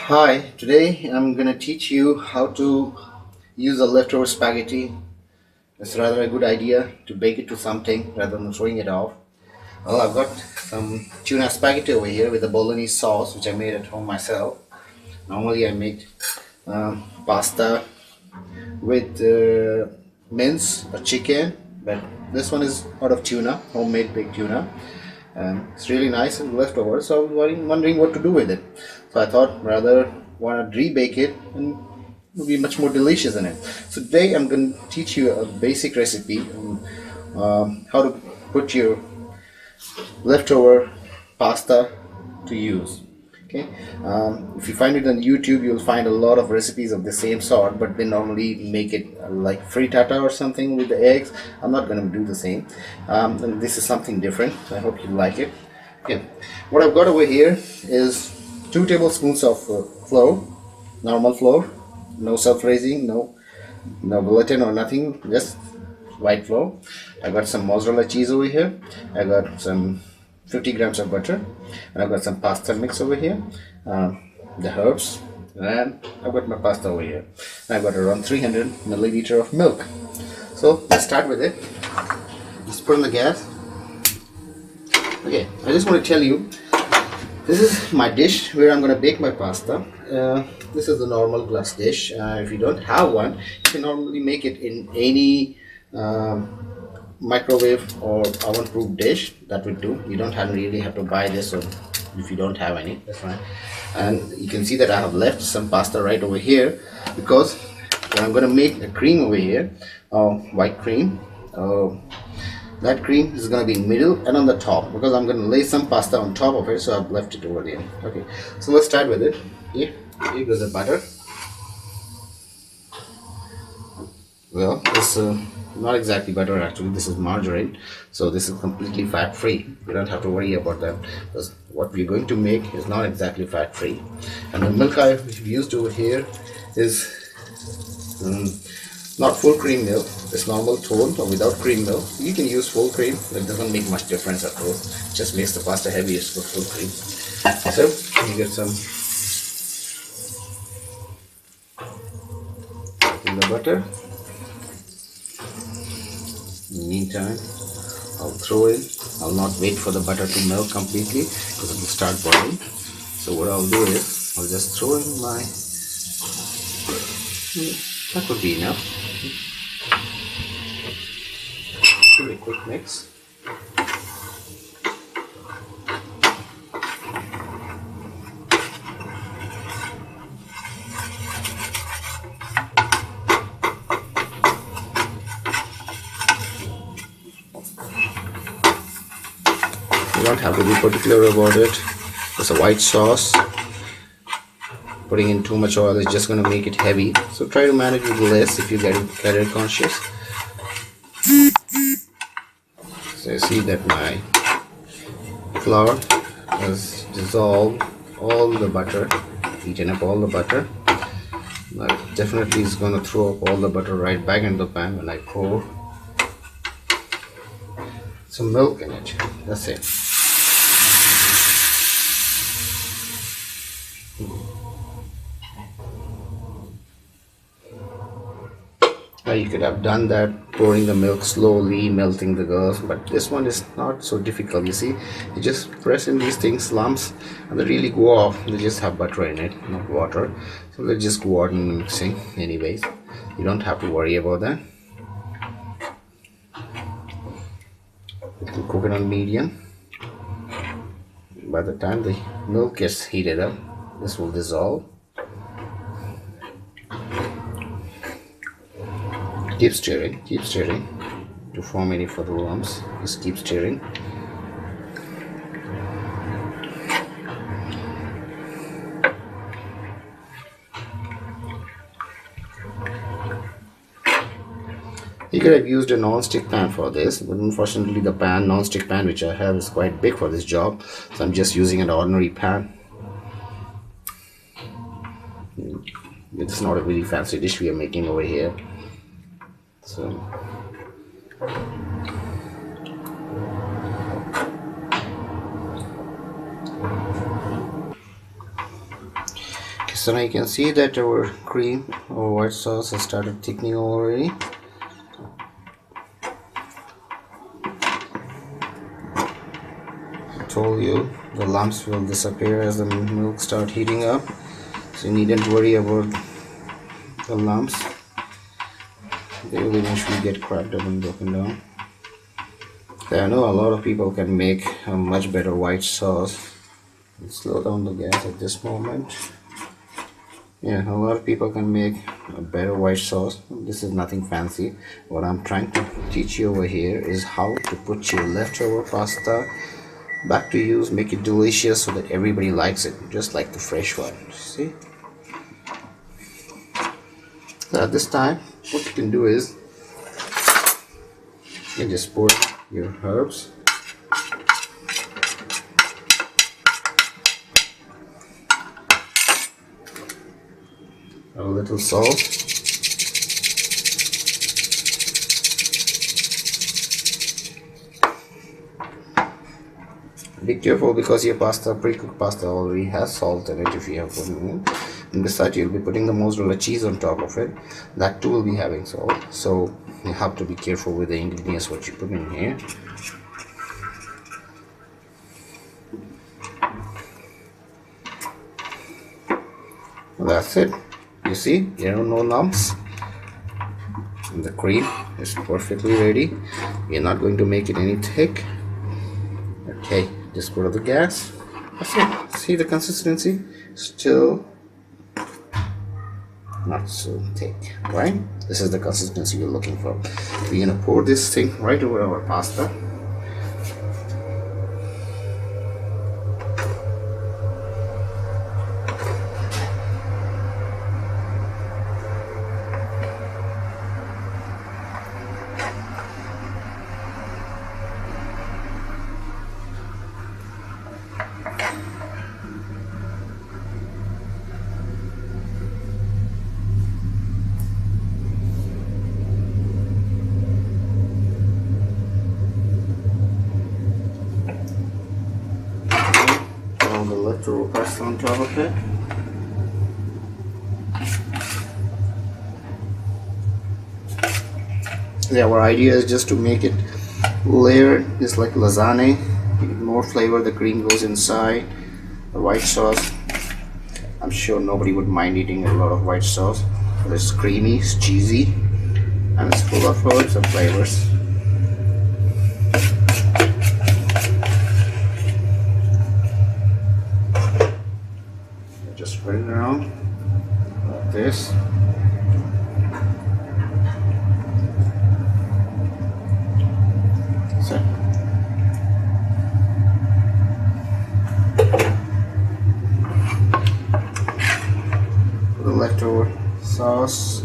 Hi, today I'm gonna teach you how to use a leftover spaghetti. It's rather a good idea to bake it to something rather than throwing it off. Well, I've got some tuna spaghetti over here with a bolognese sauce, which I made at home myself. Normally, I make pasta with mince or chicken, but this one is out of tuna, homemade baked tuna. It's really nice and leftover, so I was wondering what to do with it. So I thought rather why not rebake it and it will be much more delicious in it. So today I'm going to teach you a basic recipe on how to put your leftover pasta to use. Okay, if you find it on YouTube, you'll find a lot of recipes of the same sort, but they normally make it like frittata or something with the eggs. I'm not going to do the same, and this is something different. I hope you like it. Okay, what I've got over here is 2 tablespoons of flour, normal flour, no self-raising, no gluten or nothing, just white flour. I got some mozzarella cheese over here. I got some 50 grams of butter, and I've got some pasta mix over here, the herbs, and I've got my pasta over here. And I've got around 300 milliliter of milk. So let's start with it. Just put on the gas. Okay, I just want to tell you, this is my dish where I'm going to bake my pasta. This is the normal glass dish. If you don't have one, you can normally make it in any microwave or oven proof dish. That would do. You don't really have to buy this, or if you don't have any, that's fine. And you can see that I have left some pasta right over here because I'm going to make a cream over here, white cream. That cream is going to be in middle and on the top because I'm going to lay some pasta on top of it, so I've left it over there. Okay, so let's start with it. Here goes the butter. Well, it's not exactly butter actually. This is margarine, so this is completely fat free. You don't have to worry about that because what we're going to make is not exactly fat free. And the milk I've used over here is not full cream milk. It's normal toned or without cream milk. You can use full cream. It doesn't make much difference at all. It just makes the pasta heavier with full cream. So you get some in the butter. In the meantime, I'll throw in. I'll not wait for the butter to melt completely because it will start boiling. So what I'll do is I'll just throw in my. That would be enough. Give it a quick mix. You don't have to be particular about it. It's a white sauce. Putting in too much oil is just going to make it heavy. So try to manage with less if you get calorie conscious. So you see that my flour has dissolved all the butter, eaten up all the butter. Now definitely is going to throw up all the butter right back into the pan when I pour some milk in it. That's it. You could have done that, pouring the milk slowly, melting the girls, but this one is not so difficult. You see, you just press in these things, lumps, and they really go off. They just have butter in it, not water. So they just go out in mixing anyways. You don't have to worry about that. You can cook it on medium. By the time the milk gets heated up, this will dissolve. Keep stirring to form any further lumps. Just keep stirring. You could have used a non-stick pan for this, but unfortunately the non-stick pan which I have is quite big for this job, so I'm just using an ordinary pan. It's not a really fancy dish we are making over here. So so now you can see that our cream or white sauce has started thickening already. I told you the lumps will disappear as the milk start heating up, so you needn't worry about the lumps. They will eventually get cracked up and broken down. I know a lot of people can make a much better white sauce. Let's slow down the gas at this moment. Yeah, a lot of people can make a better white sauce. This is nothing fancy. What I'm trying to teach you over here is how to put your leftover pasta back to use, make it delicious so that everybody likes it, just like the fresh one. See? So at this time, what you can do is you just pour your herbs. A little salt. Be careful because your pasta, pre-cooked pasta, already has salt in it if you have put it in. And besides, you'll be putting the mozzarella cheese on top of it. That too will be having salt. So you have to be careful with the ingredients what you put in here. Well, that's it. You see, there are no lumps. And the cream is perfectly ready. You're not going to make it any thick. Okay, just put on the gas. That's it. See the consistency? Still not so thick, right? This is the consistency you're looking for. We're gonna pour this thing right over our pasta. The leftover pasta on top of it. Yeah, our idea is just to make it layered, just like lasagna. You get more flavor, the cream goes inside. The white sauce, I'm sure nobody would mind eating a lot of white sauce. It's creamy, it's cheesy, and it's full of herbs and flavors. Just spread it around like this. So the leftover sauce.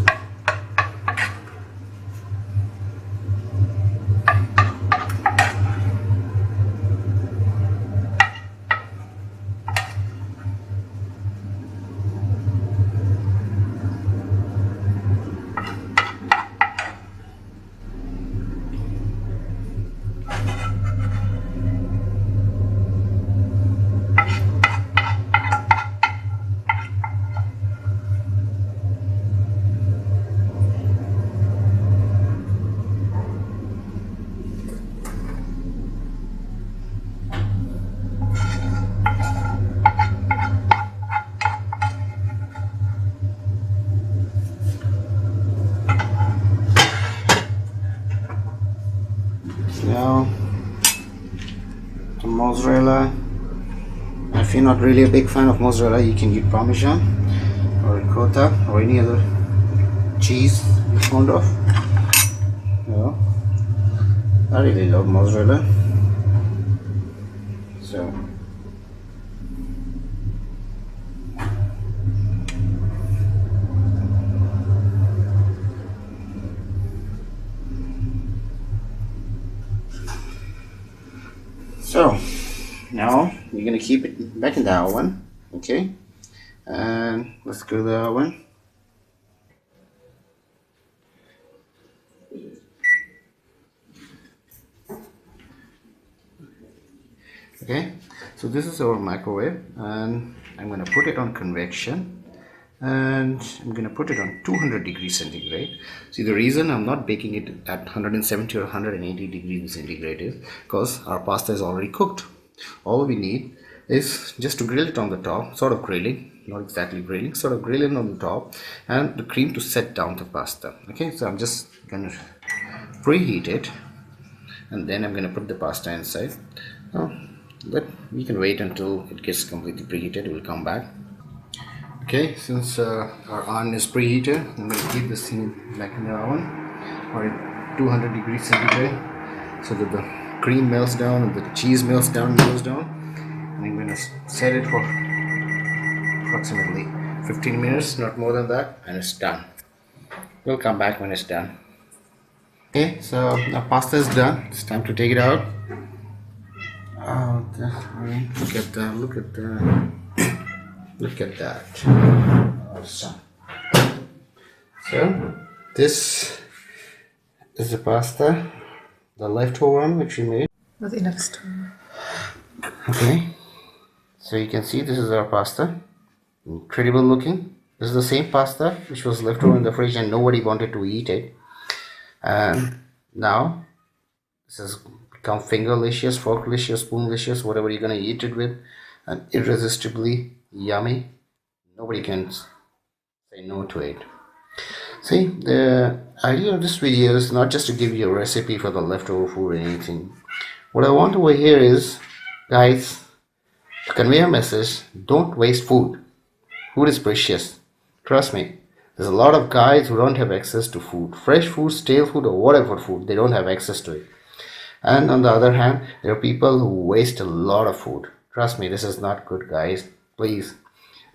Now the mozzarella. If you're not really a big fan of mozzarella, you can use Parmesan or ricotta or any other cheese you're fond of. Yeah, I really love mozzarella. So now you're gonna keep it back in the oven, okay? And let's go to the oven. Okay, so this is our microwave, and I'm gonna put it on convection. and I'm gonna put it on 200 degrees centigrade. See, the reason I'm not baking it at 170 or 180 degrees centigrade is because our pasta is already cooked. All we need is just to grill it on the top, sort of grilling, not exactly grilling, sort of grilling on the top, and the cream to set down the pasta. Okay, so I'm just gonna preheat it, and then I'm gonna put the pasta inside. Now, but we can wait until it gets completely preheated. We'll come back. Okay, since our oven is preheated, I'm going to keep this thing back in the oven or at 200 degrees centigrade so that the cream melts down and the cheese melts down. And I'm going to set it for approximately 15 minutes, not more than that, and it's done. We'll come back when it's done. Okay, so our pasta is done. It's time to take it out. Oh, look at that! Look at that! Look at that. Awesome. So this is the pasta, the leftover one which we made. With enough steam. Okay, so you can see this is our pasta. Incredible looking. This is the same pasta which was left over in the fridge and nobody wanted to eat it, and now this has become fingerlicious, forklicious, spoonlicious, whatever you're gonna eat it with, and irresistibly yummy. Nobody can say no to it. See, the idea of this video is not just to give you a recipe for the leftover food or anything. What I want over here is, guys, to convey a message: don't waste food. Food is precious. Trust me, there's a lot of guys who don't have access to food. Fresh food, stale food, or whatever food, they don't have access to it. And on the other hand, there are people who waste a lot of food. Trust me, this is not good, guys. Please,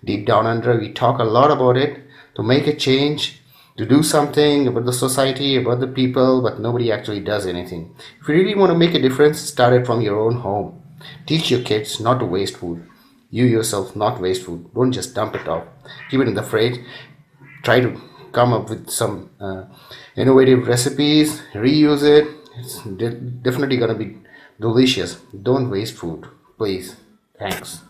deep down under, we talk a lot about it, to make a change, to do something about the society, about the people, but nobody actually does anything. If you really want to make a difference, start it from your own home. Teach your kids not to waste food. You yourself not waste food. Don't just dump it off. Keep it in the fridge. Try to come up with some innovative recipes. Reuse it. It's definitely gonna be delicious. Don't waste food, please. Thanks.